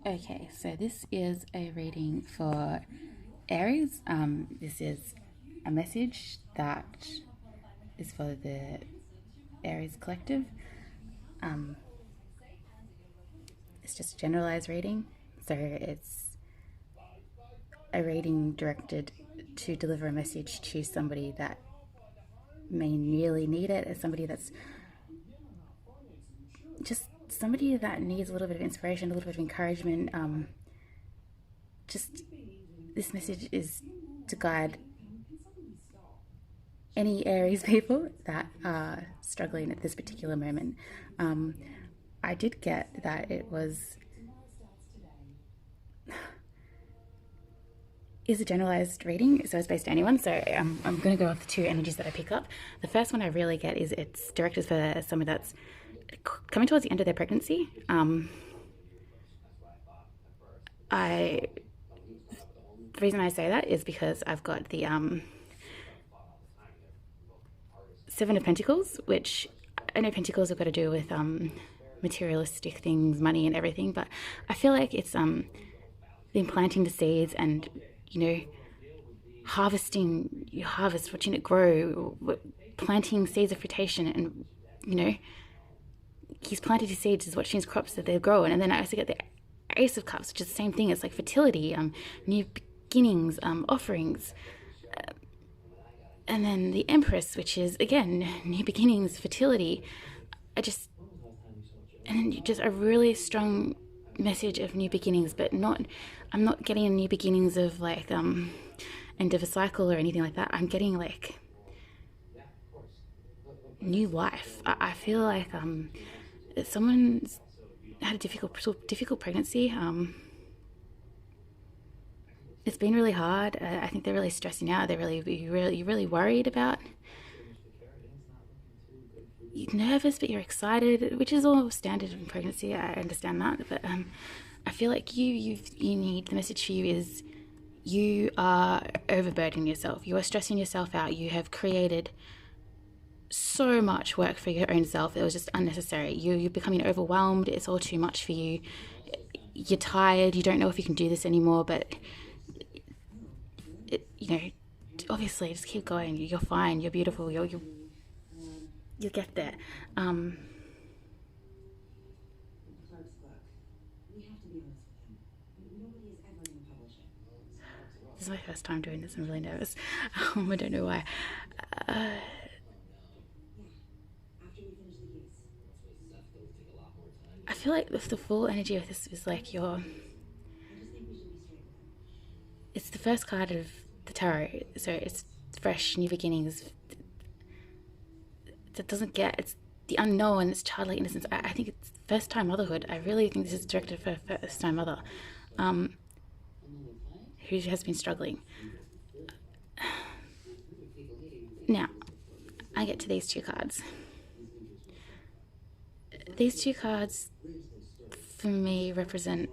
Okay, so this is a reading for Aries. This is a message that is for the Aries collective. Um, it's just a generalized reading, so it's a reading directed to deliver a message to somebody that may really need it, as somebody that's just somebody that needs a little bit of inspiration, a little bit of encouragement. Just this message is to guide any Aries people that are struggling at this particular moment. I did get that it is a generalized reading, so it's based on anyone. So I'm going to go off the two energies that I pick up. The first one I really get is it's directed for someone that's coming towards the end of their pregnancy. The reason I say that is because I've got the Seven of Pentacles, which I know Pentacles have got to do with materialistic things, money and everything, but I feel like it's the implanting the seeds and, harvesting your harvest, watching it grow, planting seeds of fruitation, and, he's planted his seeds, he's watching his crops that they're growing. And then I also get the Ace of Cups, which is the same thing. It's like fertility, new beginnings, offerings. And then the Empress, which is, again, new beginnings, fertility. And then just a really strong message of new beginnings, but I'm not getting new beginnings of like, end of a cycle or anything like that. I'm getting like new life. I feel like, someone's had a difficult pregnancy. It's been really hard. I think they're really stressing out. You're really worried about. You're nervous, but you're excited, which is all standard in pregnancy. I understand that, but I feel like you need, the message for you is you are overburdening yourself. You are stressing yourself out. You have created so much work for your own self. It was just unnecessary. You're becoming overwhelmed. It's all too much for you. You're tired. You don't know if you can do this anymore, but obviously just keep going. You're fine. You're beautiful. You'll get there. This is my first time doing this. I'm really nervous. I don't know why. I feel like the full energy of this is like it's the first card of the tarot, so it's fresh, new beginnings. It's the unknown, it's childlike innocence. I think it's first time motherhood. I really think this is directed for a first time mother who has been struggling. Now, I get to these two cards. These two cards for me represent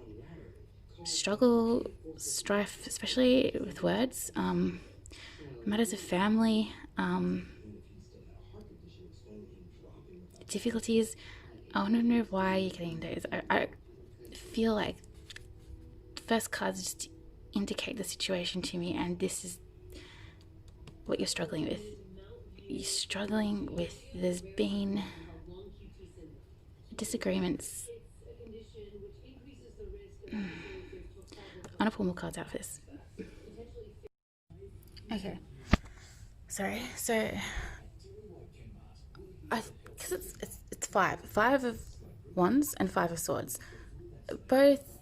struggle, strife, especially with words, matters of family, difficulties. I want to know why you're getting those. I feel like the first cards just indicate the situation to me, and this is what you're struggling with. You're struggling with, there's been disagreements. I'm gonna pull more cards out for this. Okay. Sorry. So, because it's five of wands and five of swords, both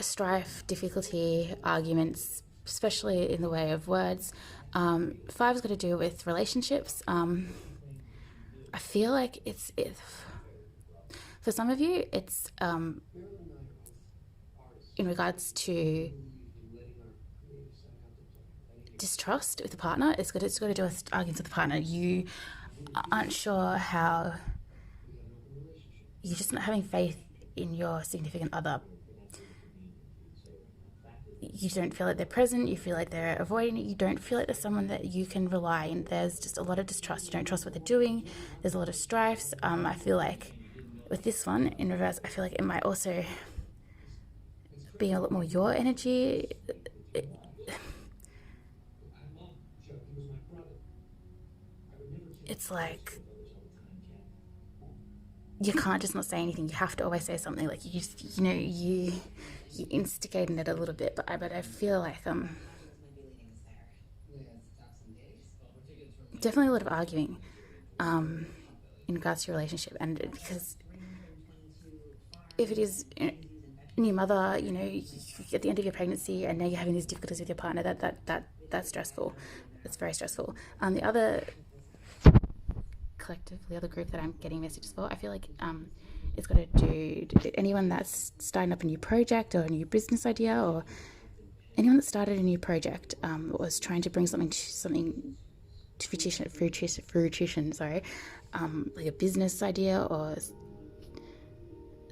strife, difficulty, arguments, especially in the way of words. Five's got to do with relationships. I feel like for some of you, it's in regards to distrust with the partner. It's got to do with arguments with the partner. You aren't sure how. You're just not having faith in your significant other. You don't feel like they're present. You feel like they're avoiding it. You don't feel like there's someone that you can rely on. There's just a lot of distrust. You don't trust what they're doing. There's a lot of strifes. I feel like with this one in reverse, I feel like it might also being a lot more your energy. It's like you can't just not say anything. You have to always say something. Like you instigating it a little bit, but I feel like definitely a lot of arguing in regards to your relationship, and because if it is new mother, at the end of your pregnancy, and now you're having these difficulties with your partner, that's stressful. It's very stressful. The other collective, the other group that I'm getting messages for, I feel like it's got to do anyone that's starting up a new project or a new business idea, or anyone that started a new project, was trying to bring something to fruition, like a business idea, or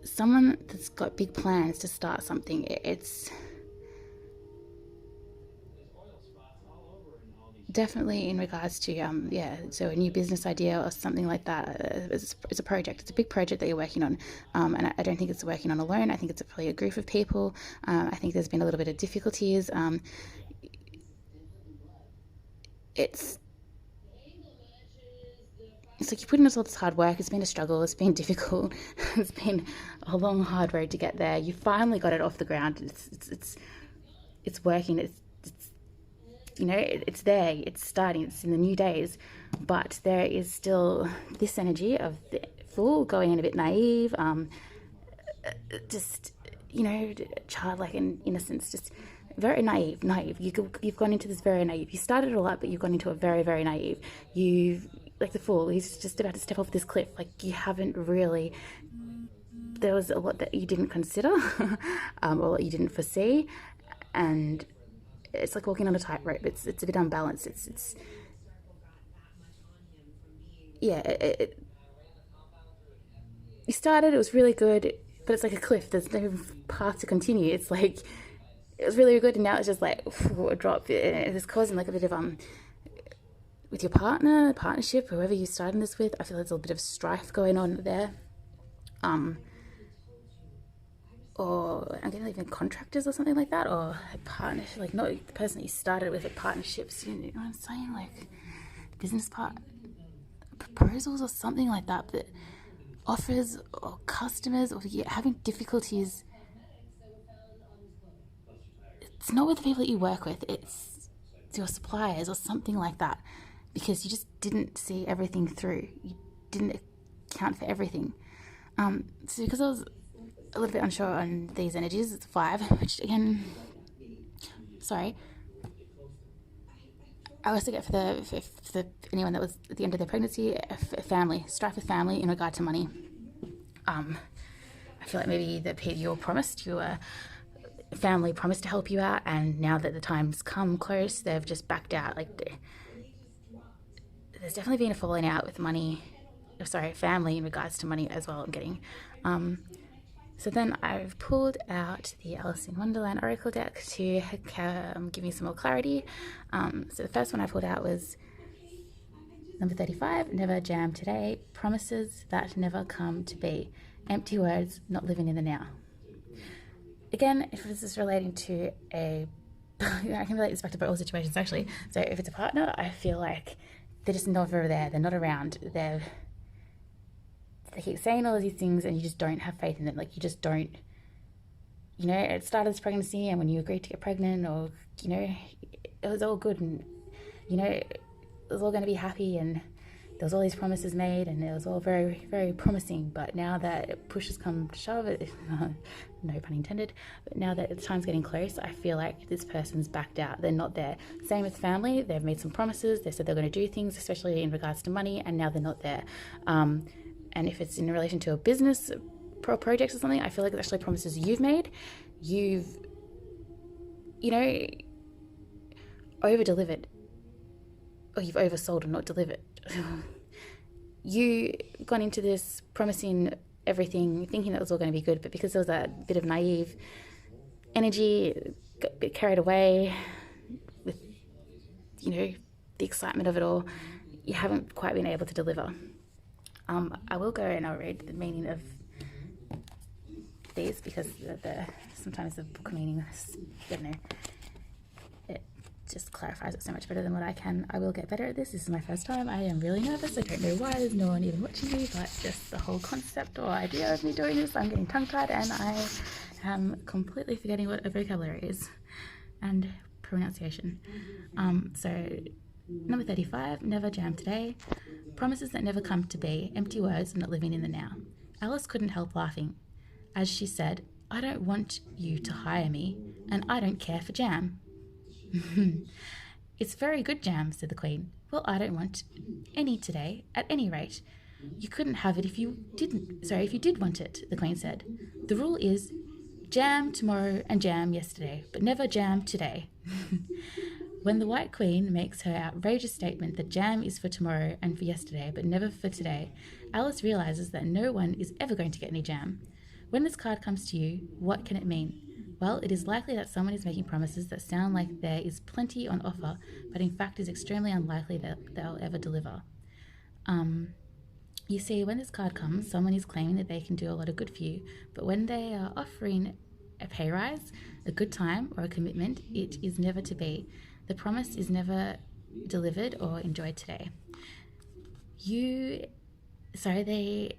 someone that's got big plans to start something. It's definitely in regards to so a new business idea or something like that. It's a project. It's a big project that you're working on, and I don't think it's working on alone. I think it's probably a group of people. I think there's been a little bit of difficulties. It's like you put in all this hard work. It's been a struggle. It's been difficult. It's been a long, hard road to get there. You finally got it off the ground. It's working. It's there. It's starting. It's in the new days, but there is still this energy of the fool going in a bit naive. Just childlike and innocence. Just very naive. You've gone into this very naive. You started it all up, but you've gone into a very, very naive. You've like the fool. He's just about to step off this cliff. Like you haven't really. There was a lot that you didn't consider, or you didn't foresee, and it's like walking on a tightrope. It's a bit unbalanced. It's yeah. You started. It was really good, but it's like a cliff. There's no path to continue. It's like it was really good, and now it's just like a drop. It's causing like a bit of with your partnership, whoever you're starting this with. I feel there's a little bit of strife going on there. Or I'm getting even contractors or something like that, or a partnership, like not the person that you started with, but partnerships. You know what I'm saying? Like business proposals or something like that. But offers or customers, or you're having difficulties. It's not with the people that you work with. It's your suppliers or something like that, because you just didn't see everything through. You didn't account for everything. So because I was a little bit unsure on these energies, it's 5, which again, sorry, I also get for the anyone that was at the end of their pregnancy, family, strife with family in regard to money. I feel like maybe the people you were promised, your family promised to help you out, and now that the time's come close, they've just backed out. Like there's definitely been a falling out with money. Family in regards to money as well. I'm getting. So then I've pulled out the Alice in Wonderland Oracle deck to give me some more clarity. So the first one I pulled out was number 35, Never Jam Today, Promises That Never Come to Be, Empty Words, Not Living in the Now. Again, if this is relating to I can relate this back to all situations actually. So if it's a partner, I feel like they're just never there, they're not around, they keep saying all of these things and you just don't have faith in them. Like you just don't, it started as pregnancy, and when you agreed to get pregnant, or, it was all good, and, it was all going to be happy, and there was all these promises made, and it was all very, very promising. But now that push has come to shove, no pun intended, but now that the time's getting close, I feel like this person's backed out. They're not there. Same with family. They've made some promises. They said they're going to do things, especially in regards to money, and now they're not there. And if it's in relation to a business project or something, I feel like it's actually promises you've made. You've, over-delivered. Or you've oversold and not delivered. You gone into this promising everything, thinking that it was all going to be good, but because there was that bit of naive energy, got a bit carried away with, the excitement of it all, you haven't quite been able to deliver. I will go and I'll read the meaning of these because sometimes the book meaning, I don't know, it just clarifies it so much better than what I can. I will get better at this. This is my first time. I am really nervous. I don't know why. There's no one even watching me, but just the whole concept or idea of me doing this, I'm getting tongue-tied and I am completely forgetting what a vocabulary is and pronunciation. So number 35, never jam today. Promises that never come to be, empty words, not living in the now. Alice couldn't help laughing. As she said, I don't want you to hire me, and I don't care for jam. It's very good jam, said the Queen. Well, I don't want any today, at any rate. You couldn't have it if you did want it, the Queen said. The rule is jam tomorrow and jam yesterday, but never jam today. When the White Queen makes her outrageous statement that jam is for tomorrow and for yesterday, but never for today, Alice realizes that no one is ever going to get any jam. When this card comes to you, what can it mean? Well, it is likely that someone is making promises that sound like there is plenty on offer, but in fact is extremely unlikely that they'll ever deliver. You see, when this card comes, someone is claiming that they can do a lot of good for you, but when they are offering a pay rise, a good time, or a commitment, it is never to be. The promise is never delivered or enjoyed today. They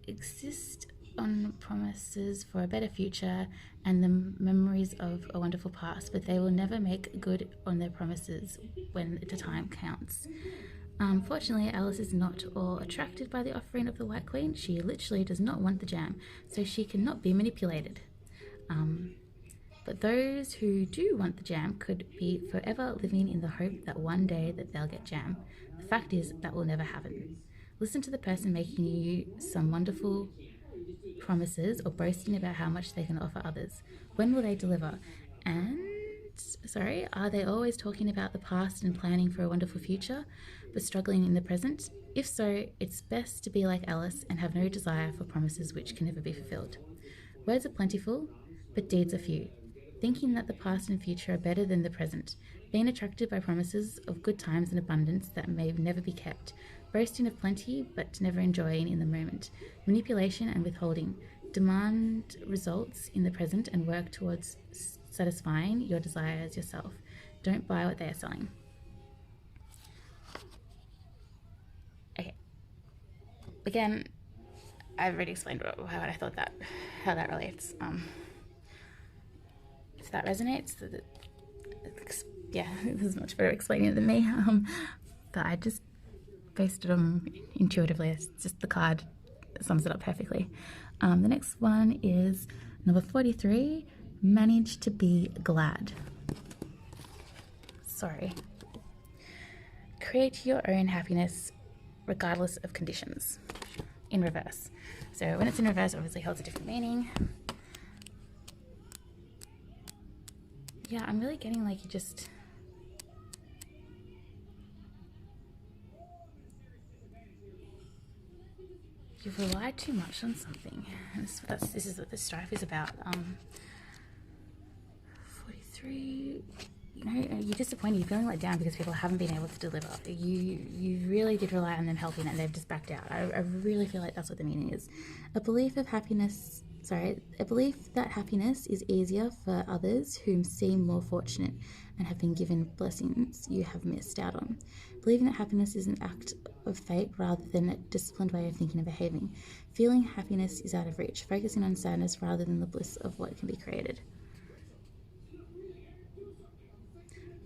exist on promises for a better future and the memories of a wonderful past, but they will never make good on their promises when the time counts. Fortunately, Alice is not all attracted by the offering of the White Queen. She literally does not want the jam, so she cannot be manipulated. But those who do want the jam could be forever living in the hope that one day that they'll get jam. The fact is, that will never happen. Listen to the person making you some wonderful promises or boasting about how much they can offer others. When will they deliver? Are they always talking about the past and planning for a wonderful future, but struggling in the present? If so, it's best to be like Alice and have no desire for promises which can never be fulfilled. Words are plentiful, but deeds are few. Thinking that the past and future are better than the present, being attracted by promises of good times and abundance that may never be kept, boasting of plenty but never enjoying in the moment, manipulation and withholding, demand results in the present and work towards satisfying your desires yourself. Don't buy what they are selling. Okay. Again, I've already explained how I thought how that relates. If that resonates, this is much better explaining it than me. But I just based it on intuitively. It's just the card sums it up perfectly. The next one is number 43. Manage to be glad. Sorry. Create your own happiness regardless of conditions. In reverse. So when it's in reverse, obviously holds a different meaning. Yeah, I'm really getting like you've relied too much on something. This is what this strife is about. 43. You're disappointed. You're feeling let down because people haven't been able to deliver. You really did rely on them helping and they've just backed out. I really feel like that's what the meaning is. A belief that happiness is easier for others whom seem more fortunate and have been given blessings you have missed out on. Believing that happiness is an act of fate rather than a disciplined way of thinking and behaving. Feeling happiness is out of reach. Focusing on sadness rather than the bliss of what can be created.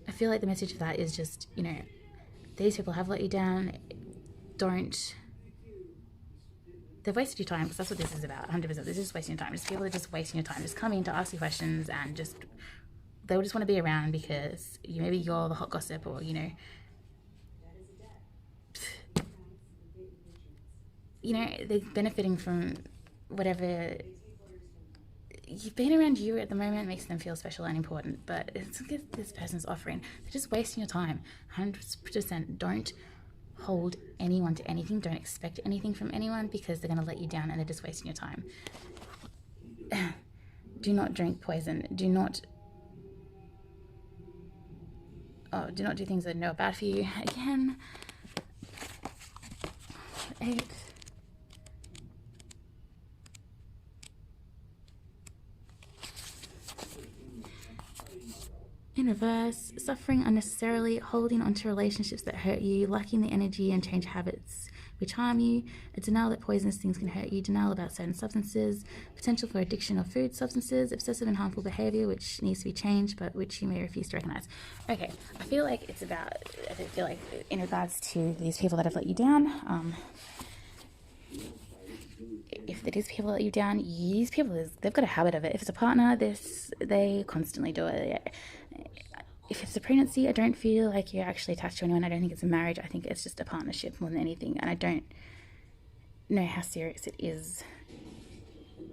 I feel like the message of that is just, these people have let you down. They've wasted your time, because that's what this is about, 100%. This is just wasting your time. Just people are just wasting your time. Just come in to ask you questions and they'll just want to be around because maybe you're the hot gossip or, they're benefiting from whatever. You've been around you at the moment makes them feel special and important, but it's like this person's offering. They're just wasting your time, 100%. Don't hold anyone to anything. Don't expect anything from anyone because they're going to let you down and they're just wasting your time. Do not drink poison. Do not do things that are bad for you. Again, 8. In reverse, suffering unnecessarily, holding onto relationships that hurt you, lacking the energy and change habits which harm you, a denial that poisonous things can hurt you, denial about certain substances, potential for addiction of food substances, obsessive and harmful behavior which needs to be changed but which you may refuse to recognize. Okay, I feel like in regards to these people that have let you down, if it is people that let you down, these people, they've got a habit of it. If it's a partner, they constantly do it. If it's a pregnancy, I don't feel like you're actually attached to anyone. I don't think it's a marriage. I think it's just a partnership more than anything. And I don't know how serious it is.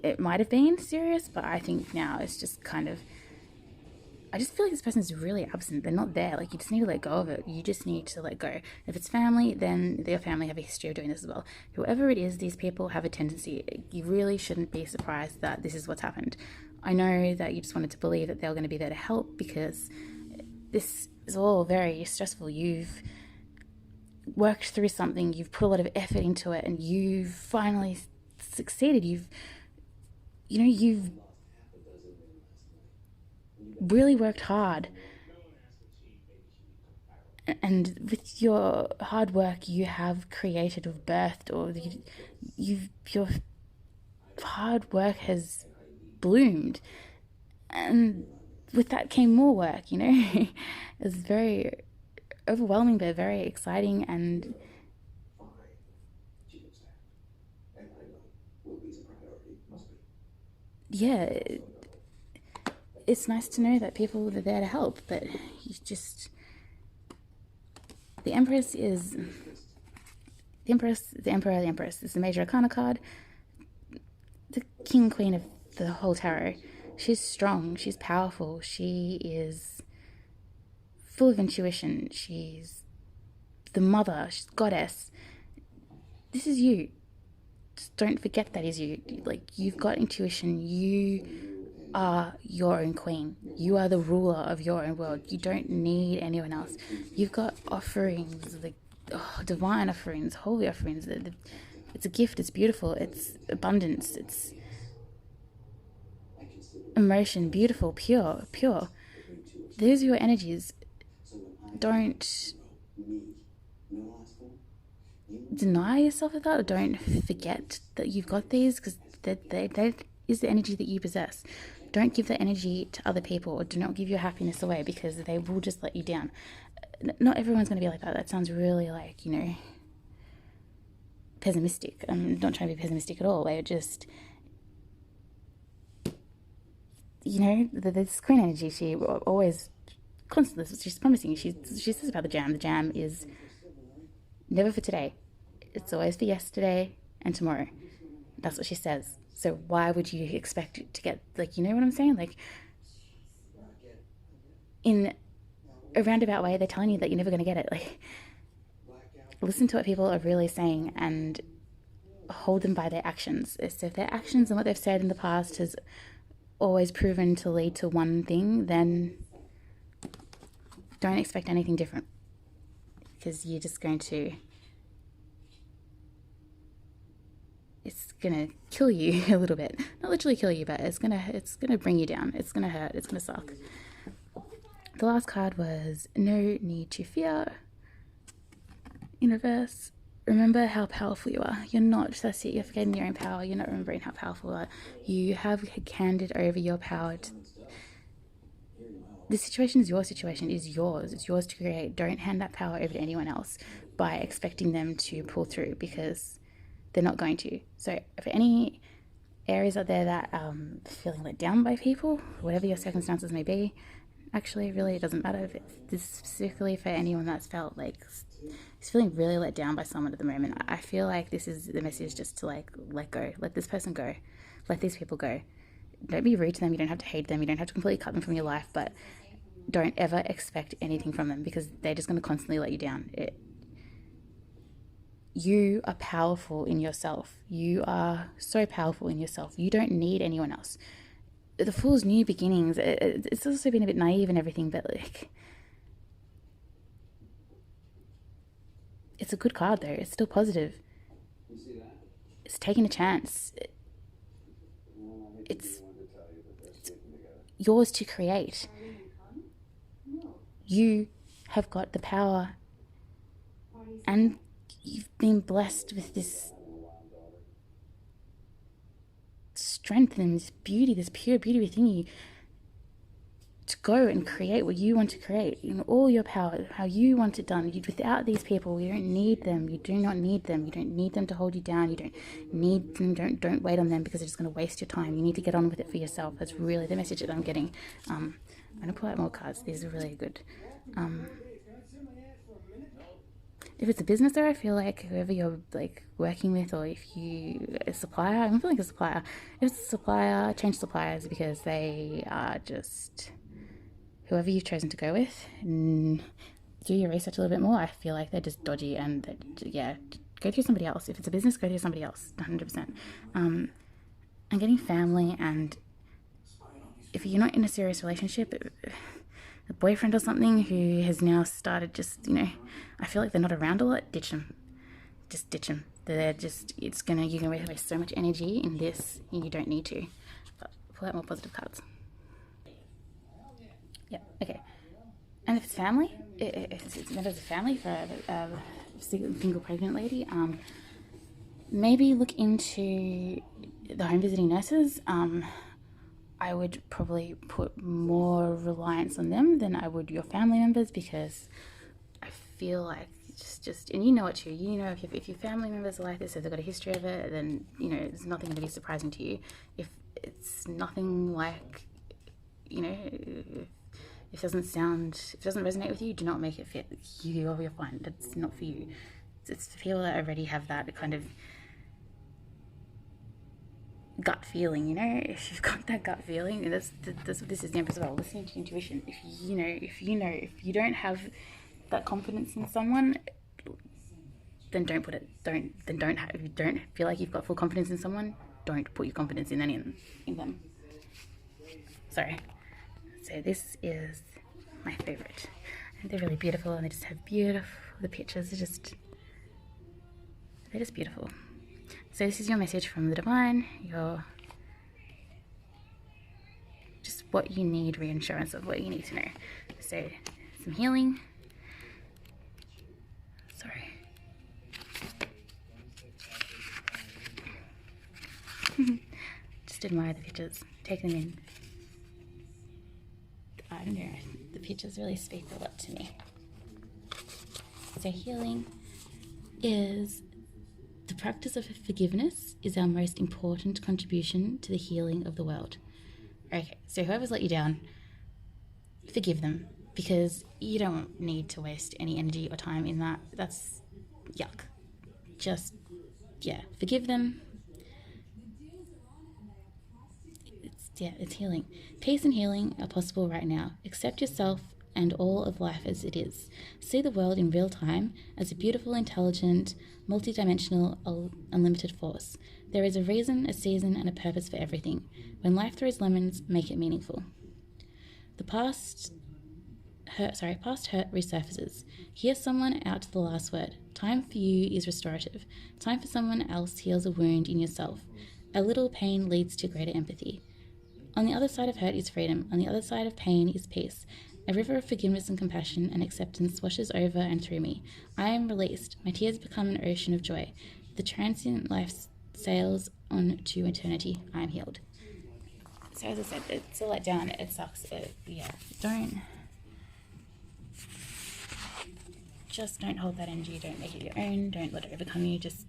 It might have been serious, but I think now it's just kind of, I just feel like this person is really absent. They're not there. Like, you just need to let go of it. You just need to let go. If it's family, then their family have a history of doing this as well. Whoever it is, these people have a tendency. You really shouldn't be surprised that this is what's happened. I know that you just wanted to believe that they were going to be there to help, because this is all very stressful. You've worked through something. You've put a lot of effort into it, and you've finally succeeded. You've really worked hard, and with your hard work you have created or birthed, or your hard work has bloomed, and with that came more work. It was very overwhelming but very exciting, and yeah, it's nice to know that people are there to help. But you just, the Empress is the Empress, the Emperor, the Empress is the major arcana card, the king queen of the whole tarot. She's strong, she's powerful, she is full of intuition, she's the mother, she's goddess. This is you. Just don't forget that is you. Like, you've got intuition. You are your own queen. You are the ruler of your own world. You don't need anyone else. You've got offerings, like divine offerings, holy offerings. It's a gift. It's beautiful. It's abundance. It's emotion, beautiful, pure. Those are your energies. Don't deny yourself of that, or don't forget that you've got these, because that is the energy that you possess. Don't give that energy to other people, or do not give your happiness away, because they will just let you down. Not everyone's going to be like that. That sounds really like, pessimistic. I'm not trying to be pessimistic at all. They're just, this queen energy, she always constantly, she's promising. She says about the jam is never for today. It's always for yesterday and tomorrow. That's what she says. So why would you expect to get, you know what I'm saying? In a roundabout way, they're telling you that you're never going to get it. Listen to what people are really saying and hold them by their actions. So if their actions and what they've said in the past has always proven to lead to one thing, then don't expect anything different, because you're just going to, it's gonna kill you a little bit. Not literally kill you, but it's gonna bring you down. It's gonna hurt. It's gonna suck. The last card was no need to fear. In reverse, remember how powerful you are. You're not, that's it, you're forgetting your own power. You're not remembering how powerful you are. You have handed over your power to, the situation is your situation, is yours. It's yours to create. Don't hand that power over to anyone else by expecting them to pull through, because they're not going to. So for any Aries out there that feeling let down by people, whatever your circumstances may be, actually really it doesn't matter. If this is specifically for anyone that's felt like is feeling really let down by someone at the moment, I feel like this is the message, just to let go. Let this person go. Let these people go. Don't be rude to them. You don't have to hate them. You don't have to completely cut them from your life, but don't ever expect anything from them, because they're just going to constantly let you down. You are powerful in yourself. You are so powerful in yourself. You don't need anyone else. The Fool's new beginnings, it's also been a bit naive and everything, but it's a good card though. It's still positive. It's taking a chance. It's yours to create. You have got the power, and you've been blessed with this strength and this beauty, this pure beauty within you, to go and create what you want to create in all your power, how you want it done. Without these people, you don't need them. You do not need them. You don't need them to hold you down. You don't need them. Don't wait on them, because they're just going to waste your time. You need to get on with it for yourself. That's really the message that I'm getting. I'm going to pull out more cards. These are really good. If it's a business, though, I feel like whoever you're like working with, or if you a supplier, I'm feeling a supplier. If it's a supplier, change suppliers, because they are just whoever you've chosen to go with. Do your research a little bit more. I feel like they're just dodgy, and go through somebody else. If it's a business, go through somebody else, 100%. I'm getting family, and if you're not in a serious relationship, a boyfriend or something who has now started just, I feel like they're not around a lot, ditch them. Just ditch them. They're just, you're going to waste so much energy in this, and you don't need to. But pull out more positive cards. Yeah, okay. And if it's family, if it's members of family for a single pregnant lady, maybe look into the home visiting nurses. I would probably put more reliance on them than I would your family members, because I feel like just and you know it too. You know, if your family members are like this, if they've got a history of it, then it's nothing going to be surprising to you. If it's nothing like, if it doesn't resonate with you, do not make it fit. You're fine. That's not for you. It's for people that already have that kind of gut feeling, if you've got that gut feeling, and that's what this is as well. Listening to intuition. If you don't have that confidence in someone, then don't put it. If you don't feel like you've got full confidence in someone, don't put your confidence in them. Sorry. So this is my favorite. They're really beautiful, and they just have the pictures are just, they're just beautiful. So this is your message from the divine, just what you need, reassurance of what you need to know. So some healing. Sorry. Just admire the pictures, take them in. I don't know, the pictures really speak a lot to me. So healing is the practice of forgiveness is our most important contribution to the healing of the world. Okay, so whoever's let you down, forgive them, because you don't need to waste any energy or time in that. That's yuck. Just, forgive them. It's healing. Peace and healing are possible right now. Accept yourself and all of life as it is. See the world in real time as a beautiful, intelligent, multidimensional, unlimited force. There is a reason, a season, and a purpose for everything. When life throws lemons, make it meaningful. The past hurt resurfaces. Hear someone out to the last word. Time for you is restorative. Time for someone else heals a wound in yourself. A little pain leads to greater empathy. On the other side of hurt is freedom. On the other side of pain is peace. A river of forgiveness and compassion and acceptance washes over and through me. I am released. My tears become an ocean of joy. The transient life sails on to eternity. I am healed. So as I said, it's a letdown. It sucks. Don't hold that energy. Don't make it your own. Don't let it overcome you. Just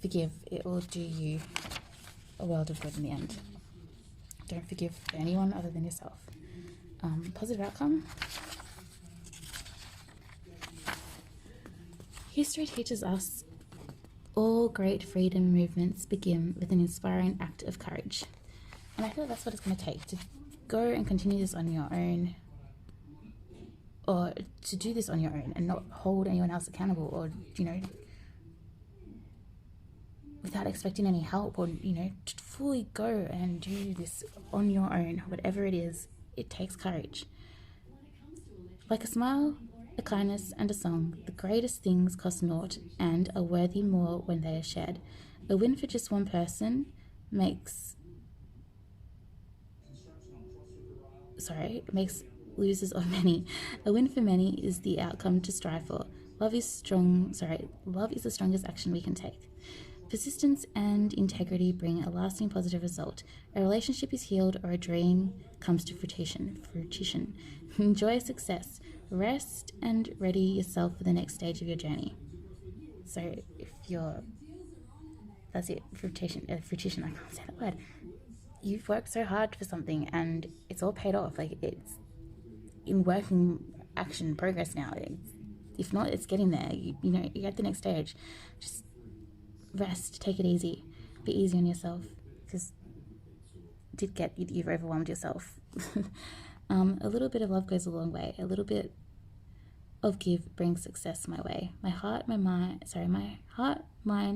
forgive. It will do you a world of good in the end. Don't forgive anyone other than yourself. Positive outcome. History teaches us all great freedom movements begin with an inspiring act of courage. And I feel that's what it's going to take to go and continue this on your own, or to do this on your own and not hold anyone else accountable, or, without expecting any help, or, to fully go and do this on your own. Whatever it is, it takes courage. Like a smile, a kindness, and a song, the greatest things cost naught and are worthy more when they are shared. A win for just one person makes makes losers of many. A win for many is the outcome to strive for. Love is the strongest action we can take. Persistence and integrity bring a lasting positive result. A relationship is healed or a dream comes to fruition. Enjoy success. Rest and ready yourself for the next stage of your journey. So that's it, fruition, I can't say that word. You've worked so hard for something and it's all paid off. Like, it's in working action progress now. If not, it's getting there. You're at the next stage. Just rest, take it easy, be easy on yourself, because you've overwhelmed yourself. A little bit of love goes a long way. A little bit of give brings success my way. My heart, mind,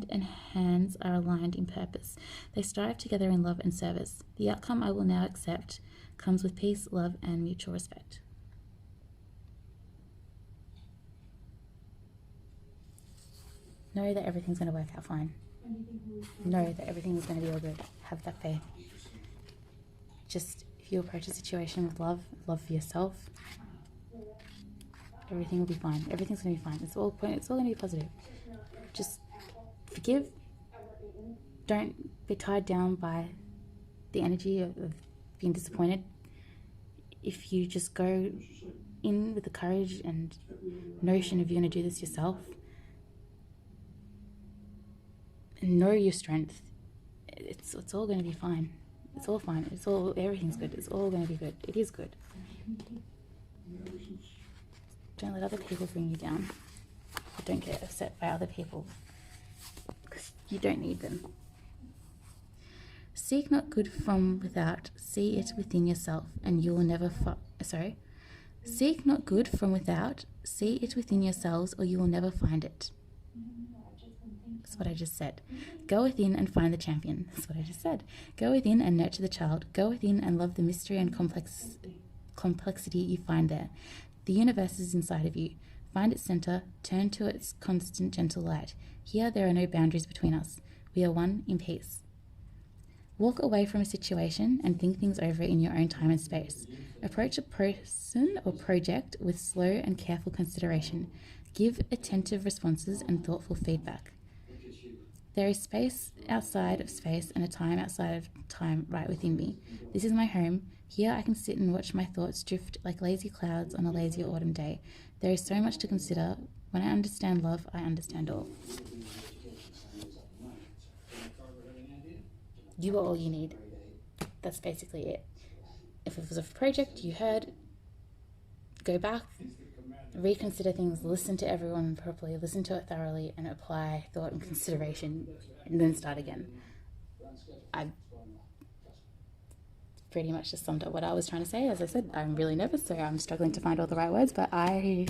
and hands are aligned in purpose. They strive together in love and service. The outcome I will now accept comes with peace, love, and mutual respect. Know that everything's going to work out fine. Know that everything is going to be all good. Have that faith. Just, if you approach a situation with love for yourself, everything will be fine. Everything's going to be fine. It's all going to be positive. Just forgive. Don't be tied down by the energy of being disappointed. If you just go in with the courage and notion of you're going to do this yourself, and know your strength, it's all going to be fine. It's all fine. Everything's good. It's all going to be good. It is good. Don't let other people bring you down. Don't get upset by other people, because you don't need them. Seek not good from without, see it within yourself, and you will never Seek not good from without, see it within yourselves, or you will never find it. That's what I just said. Go within and find the champion. That's what I just said. Go within and nurture the child. Go within and love the mystery and complexity you find there. The universe is inside of you. Find its center. Turn to its constant, gentle light. Here there are no boundaries between us. We are one in peace. Walk away from a situation and think things over in your own time and space. Approach a person or project with slow and careful consideration. Give attentive responses and thoughtful feedback. There is space outside of space and a time outside of time right within me. This is my home. Here I can sit and watch my thoughts drift like lazy clouds on a lazy autumn day. There is so much to consider. When I understand love, I understand all. You are all you need. That's basically it. If it was a project you heard, go back, reconsider things, listen to everyone properly, listen to it thoroughly, and apply thought and consideration, and then start again. I pretty much just summed up what I was trying to say. As I said, I'm really nervous, so I'm struggling to find all the right words, but I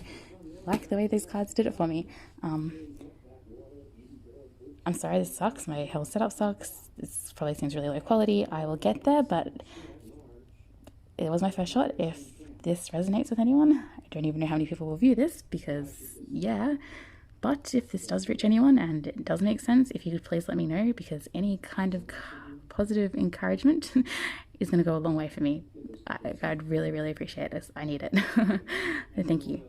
like the way these cards did it for me. I'm sorry this sucks. My whole setup sucks. This probably seems really low quality. I will get there, but it was my first shot. If this resonates with anyone, I don't even know how many people will view this, because but if this does reach anyone and it does make sense, if you could please let me know, because any kind of positive encouragement is going to go a long way for me. I'd really, really appreciate this. I need it. Thank you.